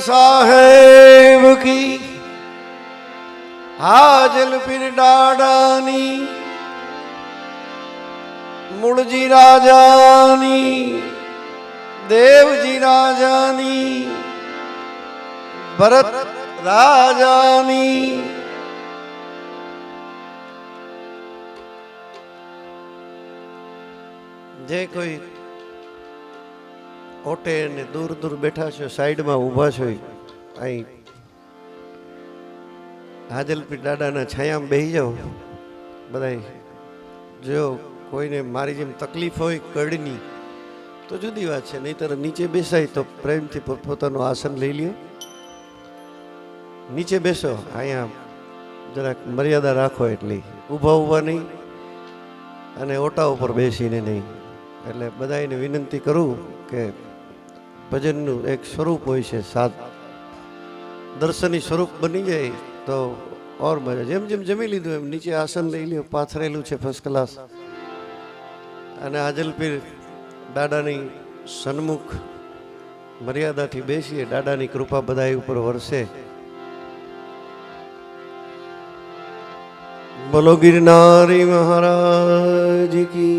साहेब की हाजल पीर डाडानी मूलजी राजानी देवजी राजानी भरत राजानी जे कोई ओटे ने दूर दूर बैठा छो साइड में ऊभा छो आई हाजलपीर दादा ना छाया में बेही जाओ बधाई जो कोई ने मारी जेम तकलीफ होय कड़नी तो जुदी बात है नहीं तर नीचे बेसाय तो प्रेम थी पोतानो आसन लई लियो नीचे बेसो अहींया जरा मर्यादा राखो एटली ऊभा ऊभा नहीं अने ओटा उपर बेसीने नहीं એટલે બધાને વિનંતી કરું કે ભજનનું એક સ્વરૂપ હોય છે સાદ દર્શની સ્વરૂપ બની જાય તો ઓર મજા જેમ જેમ જમી લીધું એમ નીચે આસન લઈ લ્યો પાથરેલું છે ફર્સ્ટ ક્લાસ અને હાજલપીર દાદાની સન્મુખ મર્યાદાથી બેસીએ દાદાની કૃપા બધા ઉપર વરસે બોલો गिरनारी महाराज की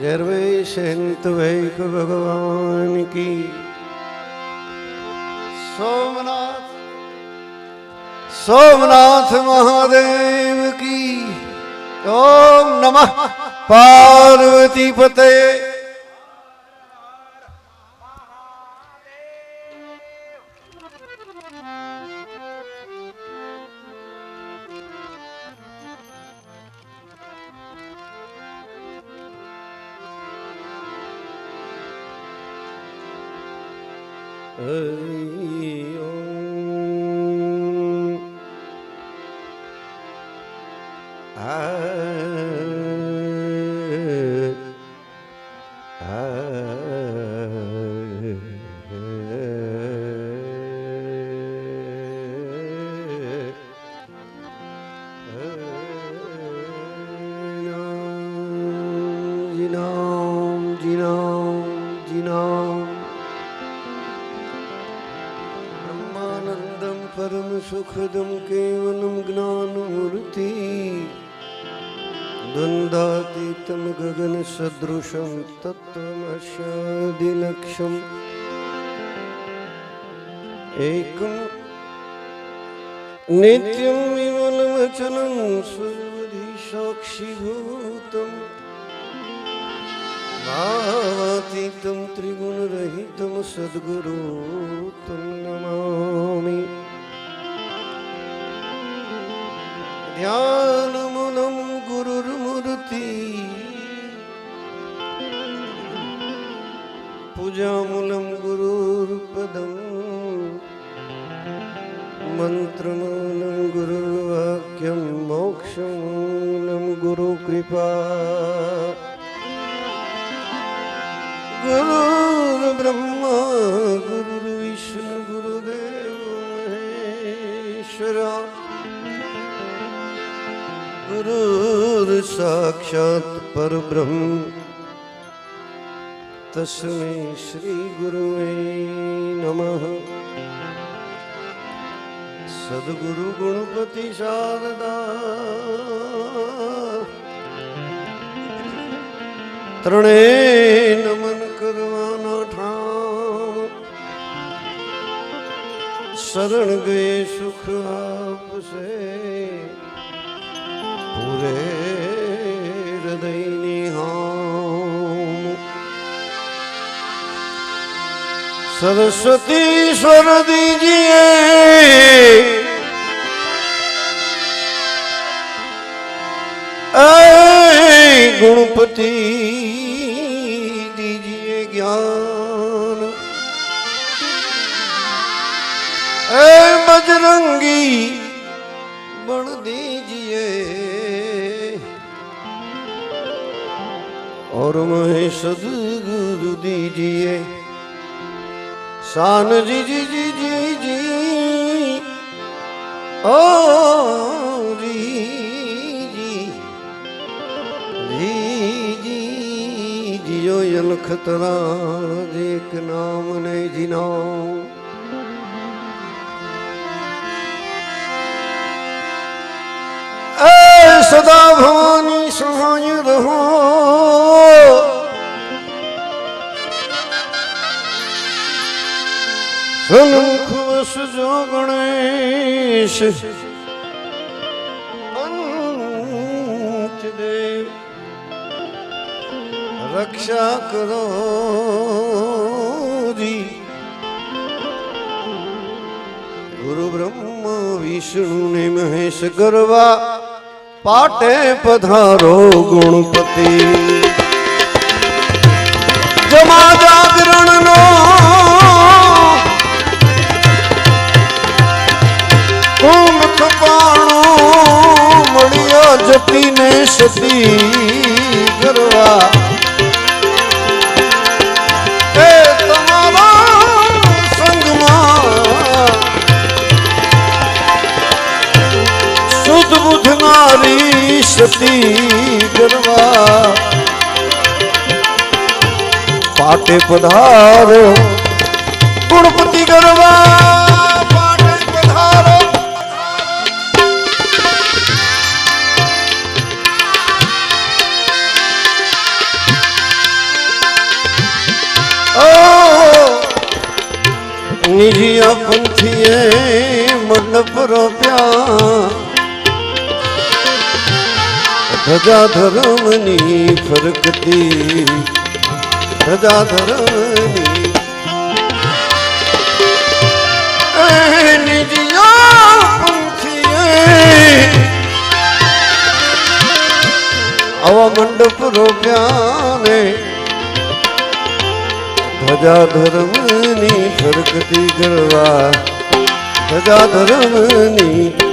जरवे संत वैख भगवान की सोमनाथ सोमनाथ महादेव की ओम नमः पार्वती पते परम सुखदम केवलम ज्ञानमूर्ति द्वंद्वातीतम गगन सदृशम तत्त्वमस्यादिलक्ष्यम एकम नित्यम विमलमचलं सर्वधि साक्षीभूतम भावातीतं त्रिगुणरहितं सद्गुरु तं नमामि ध्यानमूलं गुरुर्मूर्ति पूजामूलं गुरुर्पदं मंत्रमूलं गुरुर्वाक्यं मोक्षमूलं गुरुकृपा गुरुर्ब्रह्मा गुरुर्विष्णु गुरुदेव महेश्वरा गुरुर्साक्षात् परब्रह्म तस्मै श्री गुरुवे नमः सद्गुरु गुणपति शारदा ત્રણે નમન કરવાના ઠામ શરણ ગયે સુખ આપશે પૂરે હૃદયની હામ સરસ્વતી ઈશ્વર દીજીએ गुणपति दीजिए ज्ञान ऐ बजरंगी बन दीजिए और मैं सद्गुरु दीजिए शान जी जी जी जी जी ओ जी जियो यलखतरा एक नाम ने जिनाओ હો સનમુખ વસજો ગણેશ અંતદેવ રક્ષા કરો જી ગુરુ બ્રહ્મ વિષ્ણુ ને મહેશ ગરવા પાટે પધારો ગુણપતિ જમા જાગરણ નો કુંભ પાણો મળ્યો જતી ને સતી ગરવા એ તમારા સંગમાં શુદ્ધ બુદ્ધ નારી સતી ગરવા પાટે પધારો ગુણપતિ ગરવા પાટે પધારો નિજિયા પંથીએ મંડપ રોપ્યા ધજા ધર્મની ફરકતી ધજા ધર્મની નિજિયા પંથીએ આવા મંડપ રોપ્યા ને ધજા ધર્મની ફરકતી ગરવા ધજા ધર્મની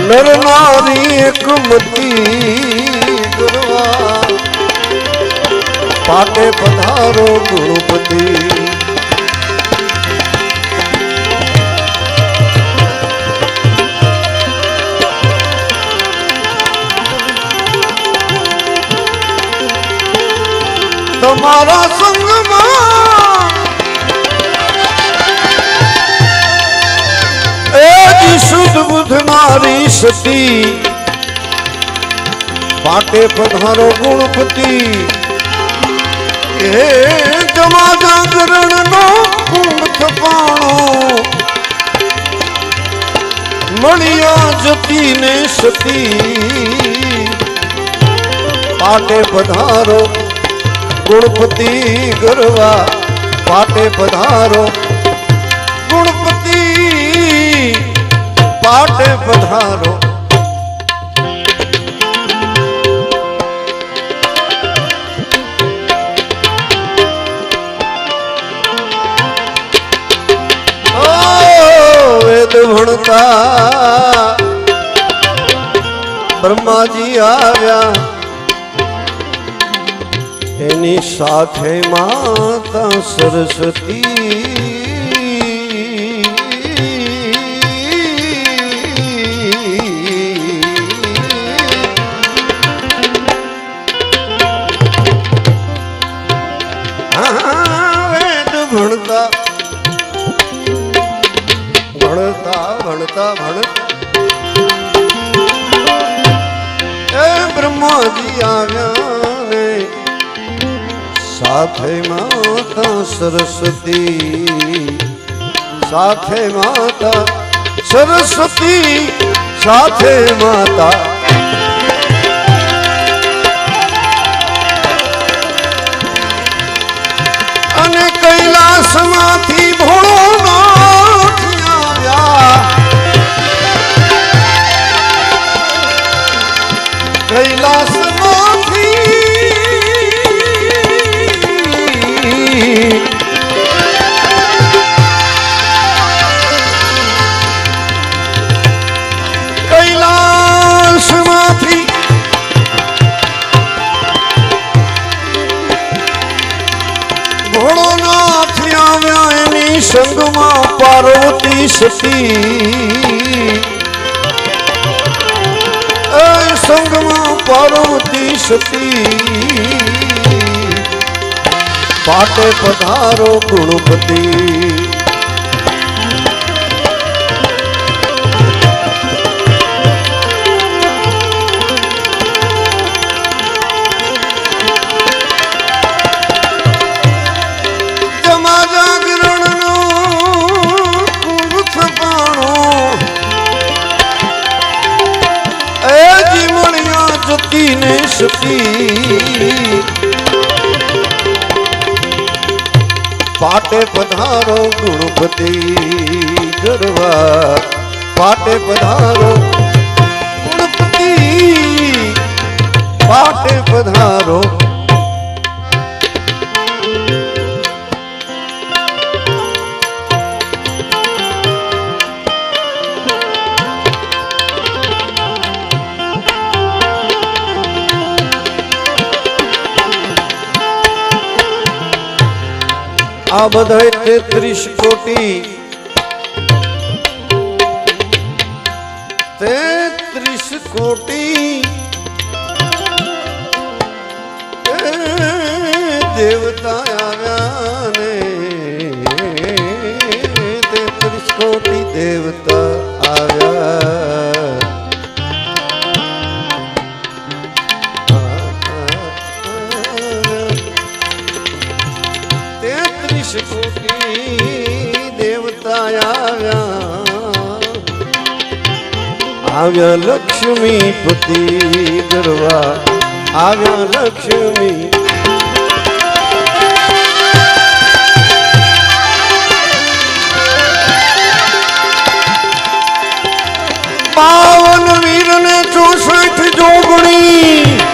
નર નારી એક મતી ગરવા પાટે પધારો ગુણપતિ તમારા સંગમાં શુદ્ધ બુદ્ધ નારી સતી પાટે પધારો ગુણપતિ હે જમા જાગરણ નો કુંભ પાણો મળ્યા જતી ને સતી પાટે પધારો ગુણપતિ ગરવા પાટે પધારો ગુણપતિ પાટે પધારો વેદ ભણતા બ્રહ્માજી આવ્યા એની સાથે માતા સરસ્વતી ભણતા ભણતા ભણતા ભણતા એ બ્રહ્માજી આવ્યા ને સાથે માતા સરસ્વતી સાથે માતા સરસ્વતી સાથે માતા નથી ભોળોનાથ આવ્યા એની સંગમાં પાર્વતી સતી સંગમાં પાર્વતી સતી પાટે પધારો ગુણપતિ જમા જાગરણનો કુંભ પાણો એ જીમણિયા જતી ને સતી પાટે પધારો ગુણપતિ ગરવા પાટે પધારો ગુણપતિ પાટે પધારો આ બધાય 33 કોટી 33 કોટી દેવતા આવ્યા ને 33 કોટી દેવતા આવ્યા 33 કોટી દેવતા આવ્યા લક્ષ્મી પતિ ગરવા આવ્યા લક્ષ્મી પાવન વીર ને 64 જોગણી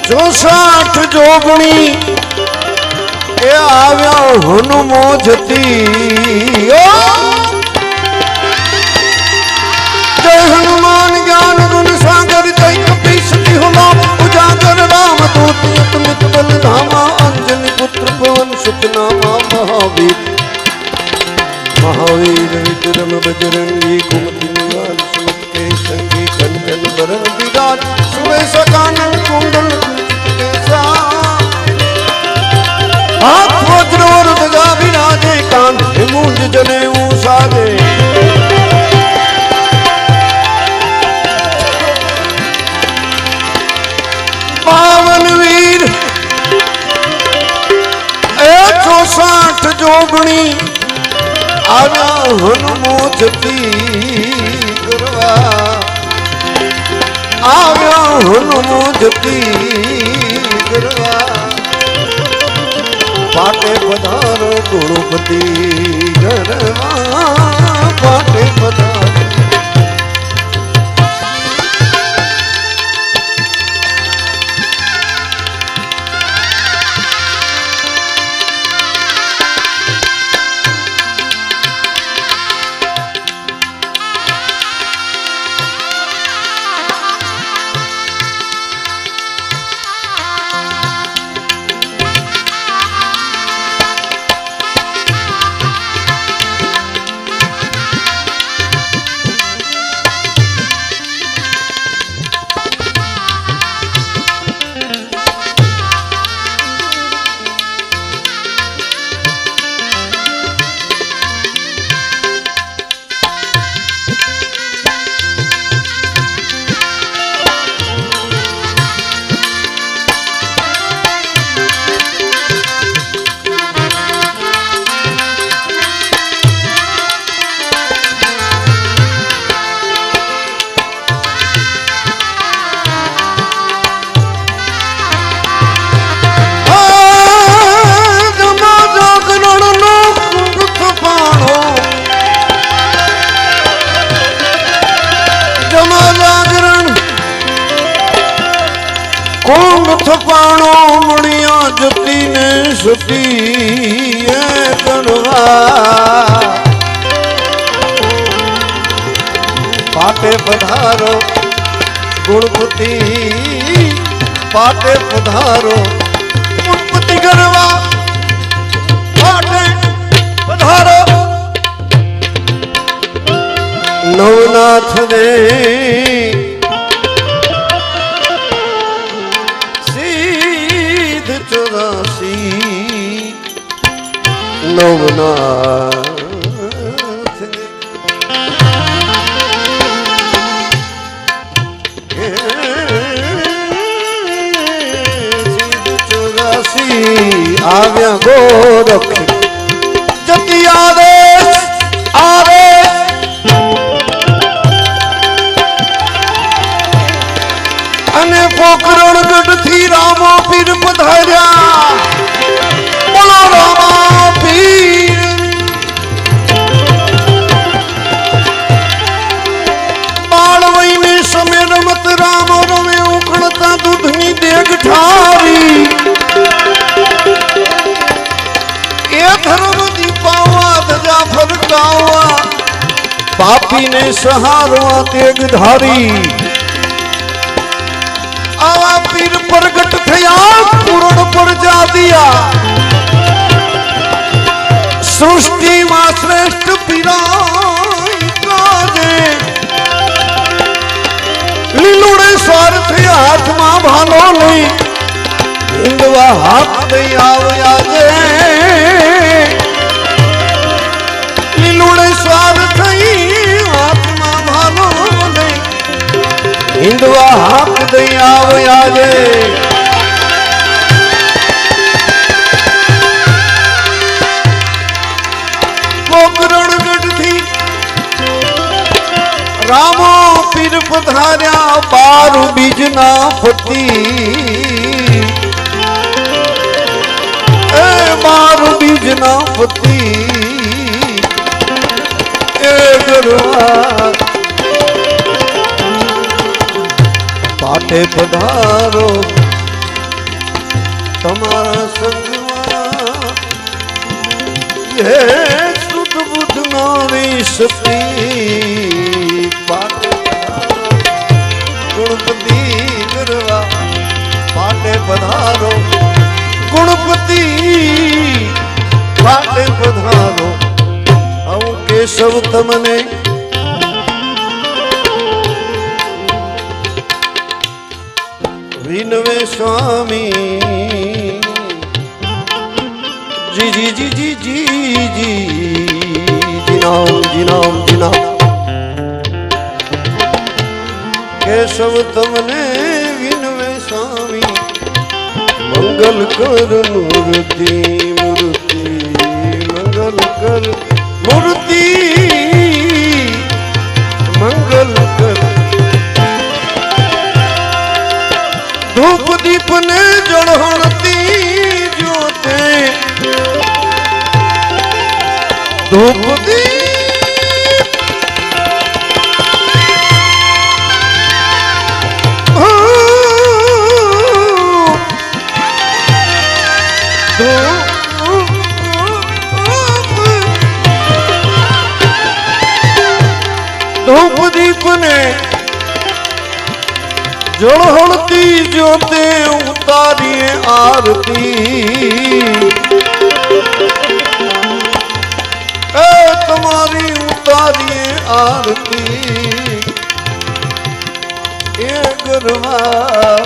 ચોસાઠ જોગણી એ આવ્યા હનુમો જતી જય હનુમાન જ્ઞાન ગુણ સાગર જય કપી સતી હુલો ઉજાગર રામ દૂત મિત બલ ધામા અંજની પુત્ર પવન સુતનામા મહાવીર મહાવીર વિક્રમ બજરંગી કુમતિ નિવાલ સુમત કે સંગી કંચન બરણ વિરાજ સુવે સકાનન કુંડલ हाथ वज्र और ध्वजा विराजे कांध मुंज जनेऊ साजे पावन वीर 64 जोगणी આવ્યા હનુમો જતી કરવા આવ્યા હનુમો જતી કરવા પાટે પધારો ગુણપતિ ગરવા પાટે પધારો થપાણો મળ્યા જતી ને સતી એ ગણવા પાટે પધારો ગુણપતિ પાટે પધારો ગુણપતિ ગણવા પાટે પધારો નવનાથ ને નવનાથ આવ્યા ગોરખ જતી આદેશ અને પોખરણગઢ થી રામો પીર પધાર્યા બોલો રામા પીર બાળવઈને સમે રમત રામો રમે ઉકળતા દૂધની દેગ ઠારી એ ધર્મ દીપાવા ધજા ફરકાવા પાપીને સહારવા તેગ ધારી આવા પીર પ્રગટ થયા પૂરણ પર જા દિયા સૃષ્ટિમાં શ્રેષ્ઠ પીરાય લીલુડે સ્વાર્થ હાથમાં ભાલો લઈ હિંદવા હાથ દઈ આવ્યા છે લીલુડે સ્વાર્થ હાથમાં ભાલો લઈ હિંદવા હાથ દઈ આવ્યા છે પોકરણગઢ થી રામો પીર પધાર્યા 12 બીજના પતિ એ 12 બીજના પતિ એ ગરવા પાટે પધારો તમારા સંગમાં હે શુદ્ધ બુદ્ધ નારી સતી પાટે ગુણપતિ ગરવા પાટે પધારો ગુણપતિ પાટે પધારો આવું કેશવ તમને વિનવે સ્વામી જી જી જી જી જી જી નામ કેશવ તમને વિનવે સ્વામી મંગલ કર મૂર્તિ મૂર્તિ મંગલ કર મૂર્તિ મંગલ કર ધૂપ દીપ ને જળહણતી જોતે ધૂપ દીપ ધૂપ દીપ ને જળહળતી જ્યોતે ઉતારીએ આરતી એ તમારી ઉતારીએ આરતી એ ગરવા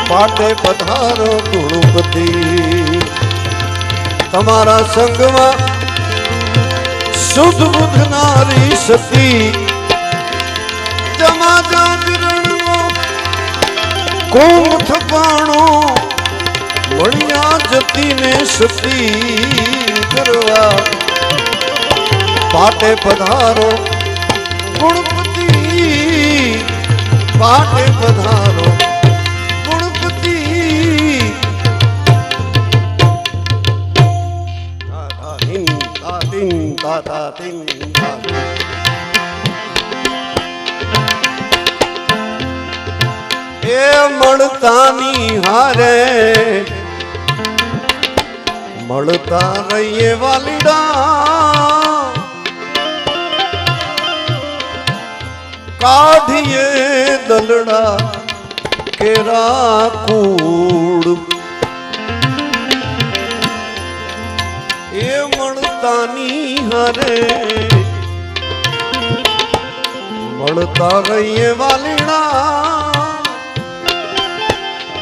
પાટે પધારો ગુણપતિ તમારા સંગમાં શુદ્ધ બુદ્ધ નારી સતી જમા જાગરણનો કોમ થપાણો મળ્યા જતી ને સતી કરવા પાટે પધારો ગુણપતિ પાટે પધારો ગુણપતિ એ મળતાની હારે મળતા રહીએ વાલીડા કાઢીએ દલડા કેરા કૂડ એ મળતાની હારે મળતા રહીએ વાલીડા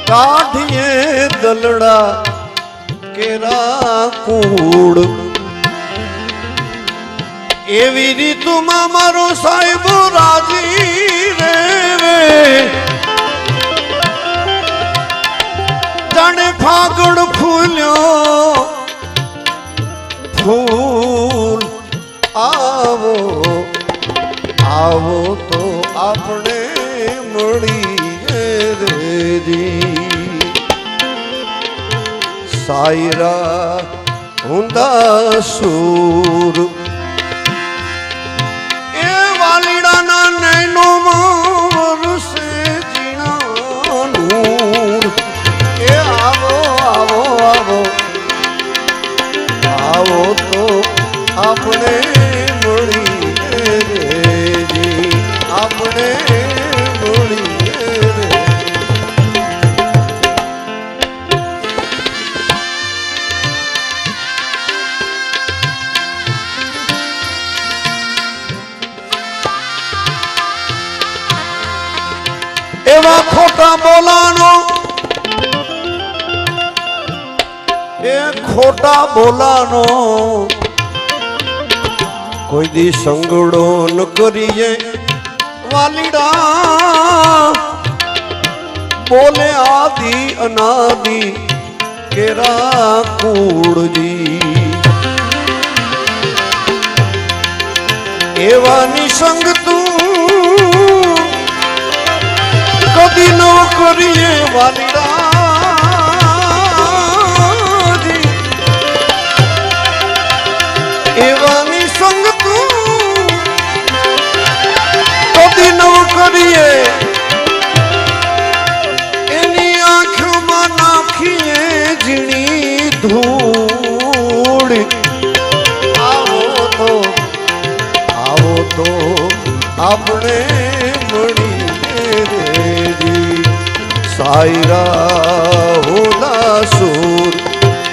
કાઢીએ દલડા કેરા કૂડ એવી રીતુમાં મારો સાહેબ રાજી રેવે જાણે ફાગણ ફૂલ્યો ફૂલ આવો આવો તો આપણે મળીએ રેજી સાયરા ઊંધા સૂર એ વાલીડાના નૈનોમાં વરસે જીણા નૂર એ આવો આવો આવો આવો તો આપણે મળીએ રેજી આપણે મળીએ રે એવા ખોટા બોલાનો એ ખોટા બોલાનો કોઈ દી સંગડો ન કરીએ વાલીડા બોલે આદિ અનાદિ કેરા કૂળજી એવા નિસંગ તું કદી ન કરીએ વાલીડા એવા નિસંગ તું કદી ન કરીએ એની આંખમાં નાખીએ ઝીણી ધૂળ આવો તો આપણે મળીએ રેજી સાયરા હોલા સૂર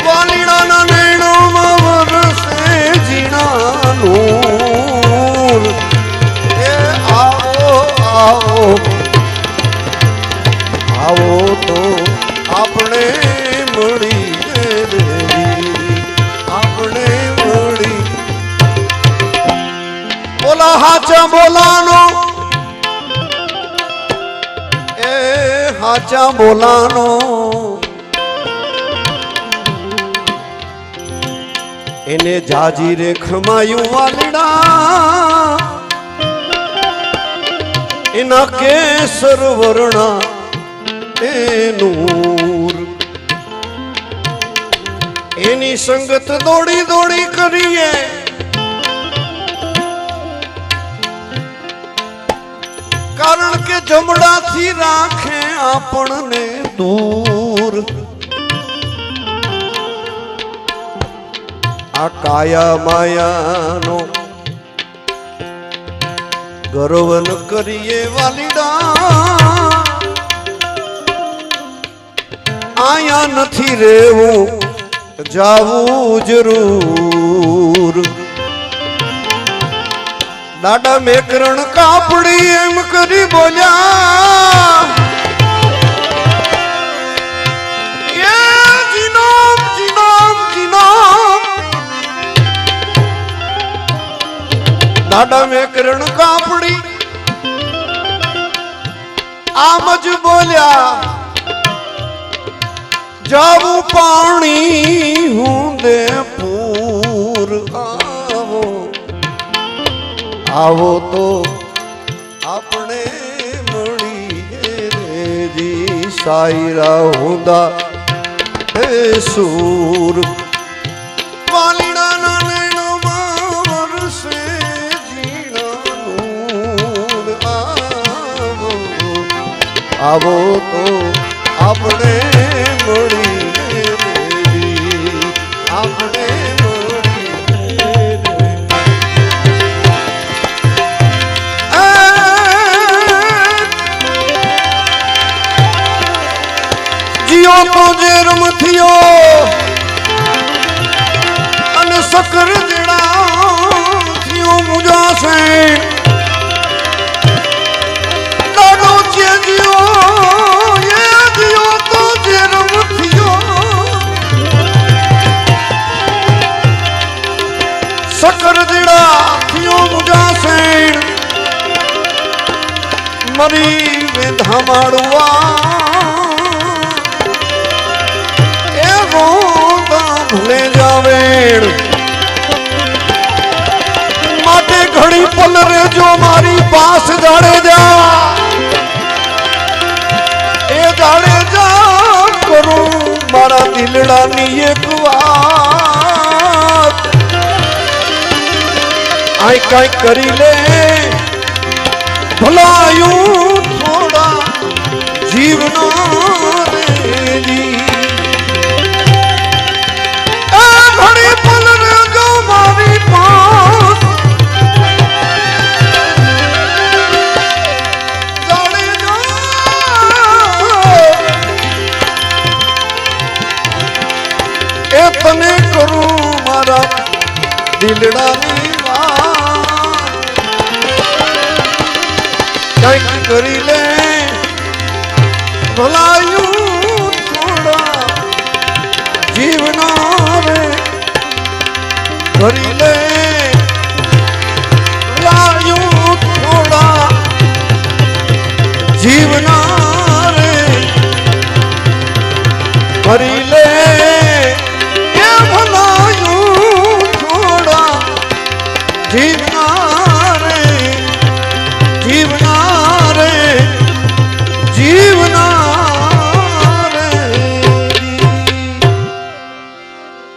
વાલીડાના નૈણોમાં વરસે જીણા નૂર એ આવો આવો આવો તો આપણે મળીએ રેજી આપણે મળી બોલા હાચા બોલાનો એ હાચા બોલાનો એને જાજી રે ખમાયું વાલીડા એના કેસર વર્ણા એ નૂર એની સંગત દોડી દોડી કરીએ કારણ કે જમડાથી રાખે આપણને દૂર આ કાયા માયાનો ગર્વ ન કરીએ વાલીડા આયા નથી રહેવું જાવું જરૂર દાડા મેકરણ કાપડી એમ કરી બોલ્યા એ જીનોમ જીનોમ જીનોમ દાડા મેકરણ કાપડી આમ જ બોલ્યા જાવું પાણી હું દે પૂર આવો તો આપણે મળીએ રેજી સાયરા હુંદા હે સૂર વાલીડાના નૈણોમાં વરસે જીણા નૂર આવો આવો સકર દીડા થયો મુજાસેણ મરી વેધામાડવા એ રોતા ભલે જાવેણ માટે ઘડી પલ રેજો મારી પાસ જાડેજા એ જાડેજા કરું મારા દિલડાની એક વાત આય કાંઈ કરી લે ભલાયું થોડા જીવના રેજી એ ઘડી પલ રેજો મારી પાસ એ તને કરું મારા દિલડાની વાત કંઈક કરી લે ભલાયું થોડા જીવના રે કરી લે ભલાયું થોડા જીવના રે કરી લે જીવના રે જીવના રે જીવના રે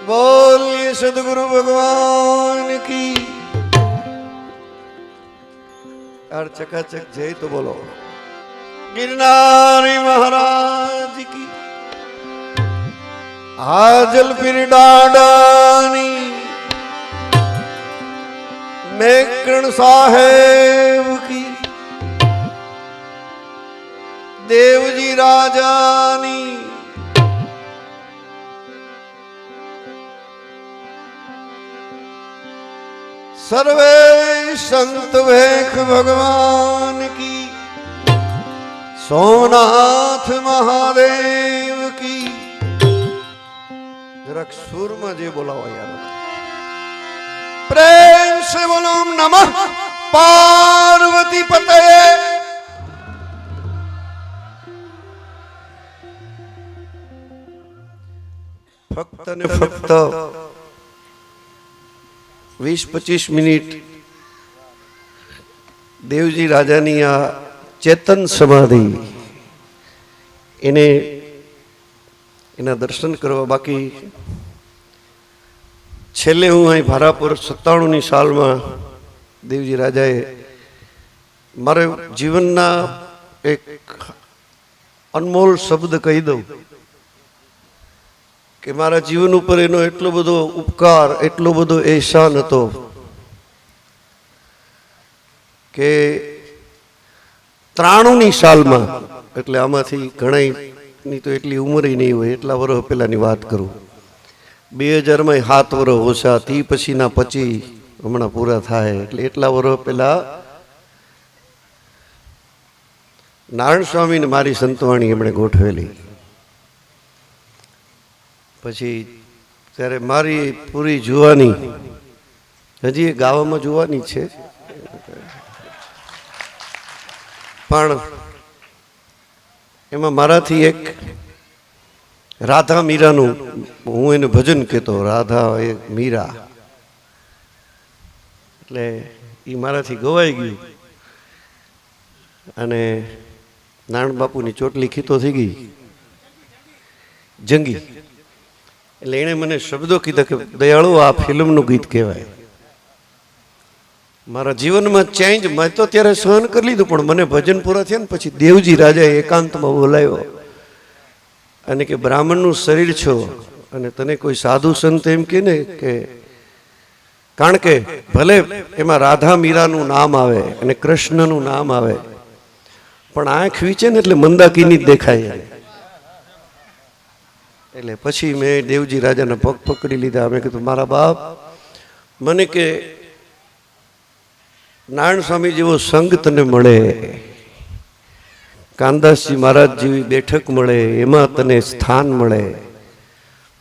બોલીએ સદગુરુ ભગવાન કી યાર ચકાચક જય તો બોલો गिरनारी महाराज की हाजल फिर डाडानी मेकण साहेब की देवजी राजानी सर्वे संत वेख भगवान की सोमनाथ महादेव की जरा सुर में जे बोलाओ यार प्रेम से बोलो नमः पार्वती पते फक्त ने फक्त 20-25 मिनिट देवजी राजानी आ चेतन समाधि इन्हें एना दर्शन करवा बाकी छेल्ले हूँ अहीं भारापुर 97 साल में देवजी राजाए मारे जीवनना एक अनमोल शब्द कही दઉં कि मारा जीवन पर एनो एटलो बधो उपकार एटलो बधो एहसान हतो के 93 साल में एटले आमांथी घणानी तो एटली उमर नहीं होय एटला वर्ष पहेलानी वात करूं 2000 में 7 वर्ष होशा ती पछीना 25 हमणा पूरा थाय एटले एटला वर्ष पहेला नारायण स्वामी ने मारी संतवाणी एमणे गोठवेली पछी त्यारे मारी पूरी जुवानी हजी गावामां जुवानी छे पण एमां माराथी एक राधा मीरानु हूँ एने भजन कहतो राधा एक मीरा एटले ई माराथी गवाई गयुं अने नारायण बापूनी चोटली खीतो थई गई जंगी એટલે એણે મને શબ્દો કીધા કે દયાળુ આ ફિલ્મનું ગીત કહેવાય મારા જીવનમાં ચેન્જ મેં તો ત્યારે સહન કરી લીધું પણ મને ભજન પૂરા થયા ને પછી દેવજી રાજાએ એકાંતમાં બોલાવ્યો અને કે બ્રાહ્મણનું શરીર છો અને તને કોઈ સાધુ સંત એમ કે ને કે કારણ કે ભલે એમાં રાધા મીરાનું નામ આવે અને કૃષ્ણનું નામ આવે પણ આંખ વીચે ને એટલે મંદાકીની જ દેખાય એટલે પછી મેં દેવજી રાજાના પગ પકડી લીધા મેં કીધું મારા બાપ મને કે નારાયણ સ્વામી જેવો સંગ તને મળે કાનદાસજી મહારાજ જેવી બેઠક મળે એમાં તને સ્થાન મળે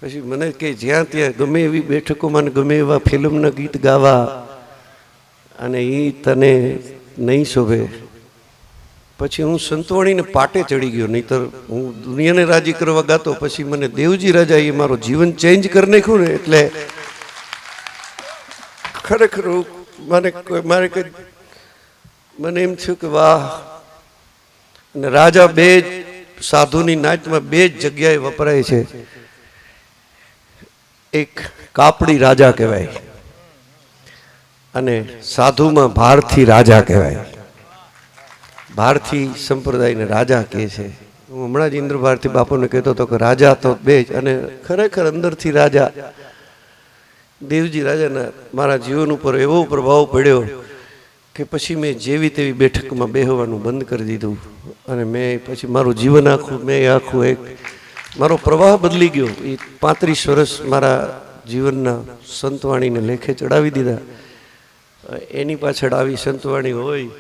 પછી મને કે જ્યાં ત્યાં ગમે એવી બેઠકોમાં ને ગમે એવા ફિલ્મના ગીત ગાવા અને એ તને નહીં શોભે. પછી હું સંતવાણીને પાટે ચડી ગયો, નહીંતર હું દુનિયાને રાજી કરવા ગાતો. પછી મને દેવજી રાજા એ મારો જીવન ચેન્જ કરી નાખ્યું ને, એટલે ખરેખર મને એમ થયું કે વાહ. અને રાજા બે જ સાધુની નાચમાં બે જ જગ્યાએ વપરાય છે. એક કાપડી રાજા કહેવાય અને સાધુમાં ભારથી રાજા કહેવાય. ભારતી સંપ્રદાયને રાજા કહે છે. હું હમણાં જ ઇન્દ્ર ભારતી બાપુને કહેતો હતો કે રાજા તો બે જ, અને ખરેખર અંદરથી રાજા. દેવજી રાજાના મારા જીવન ઉપર એવો પ્રભાવ પડ્યો કે પછી મેં જેવી તેવી બેઠકમાં બેહવાનું બંધ કરી દીધું. અને મેં પછી મારું જીવન આખું એક મારો પ્રવાહ બદલી ગયો. એ 35 વર્ષ મારા જીવનના સંતવાણીને લેખે ચડાવી દીધા. એની પાછળ આવી સંતવાણી હોય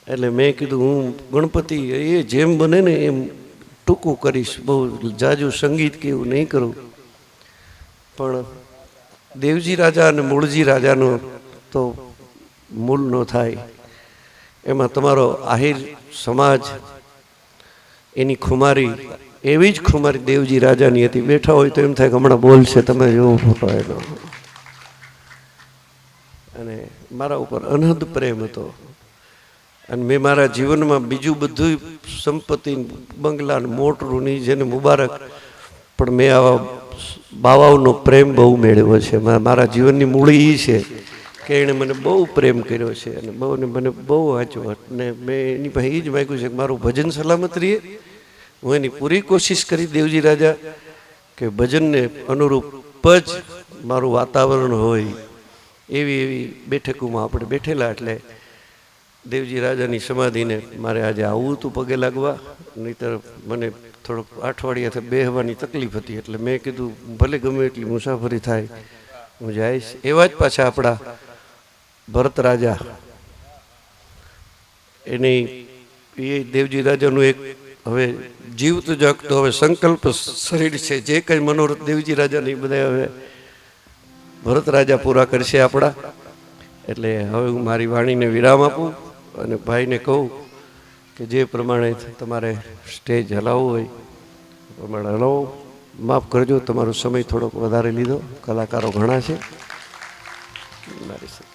એટલે મેં કીધું હું ગણપતિ એ જેમ બને ને એમ ટૂંકું કરીશ, બહુ જાજુ સંગીત કે એવું નહીં કરું. પણ દેવજી રાજા અને મૂળજી રાજાનો તો મૂળ ન થાય. એમાં તમારો આહિર સમાજ એની ખુમારી એવી જ ખુમારી દેવજી રાજાની હતી. બેઠા હોય તો એમ થાય કે હમણાં બોલશે, તમે જોવો ફોટો એનો. અને મારા ઉપર અનહદ પ્રેમ હતો. અને મેં મારા જીવનમાં બીજું બધું સંપત્તિ બંગલા મોટરુંની જેને મુબારક, પણ મેં આવા બાવાઓનો પ્રેમ બહુ મેળવ્યો છે. મારા જીવનની મૂળી એ છે કે એણે મને બહુ પ્રેમ કર્યો છે અને મને બહુ વાંચ્યો. અને મેં એની પાસે એ જ માગ્યું છે કે મારું ભજન સલામત રહીએ. હું એની પૂરી કોશિશ કરી દેવજી રાજા કે ભજનને અનુરૂપ જ મારું વાતાવરણ હોય એવી બેઠકોમાં આપણે બેઠેલા. એટલે દેવજી રાજાની સમાધિને મારે આજે આવવું હતું પગે લાગવા, નહીંતર મને થોડોક અઠવાડિયાથી બેહવાની તકલીફ હતી. એટલે મેં કીધું ભલે ગમે એટલી મુસાફરી થાય હું જઈશ. એવા જ પાછા આપણા ભરત રાજા, એની એ દેવજી રાજાનું એક હવે જીવતું જાગતું હવે સંકલ્પ શરીર છે. જે કંઈ મનોરથ દેવજી રાજાની બધા હવે ભરત રાજા પૂરા કરશે આપણા. એટલે હવે હું મારી વાણીને વિરામ આપું અને ભાઈને કહું કે જે પ્રમાણે તમારે સ્ટેજ હલાવવું હોય એ પ્રમાણે હલાવો. માફ કરજો, તમારો સમય થોડોક વધારે લીધો, કલાકારો ઘણા છે મારી સાથે.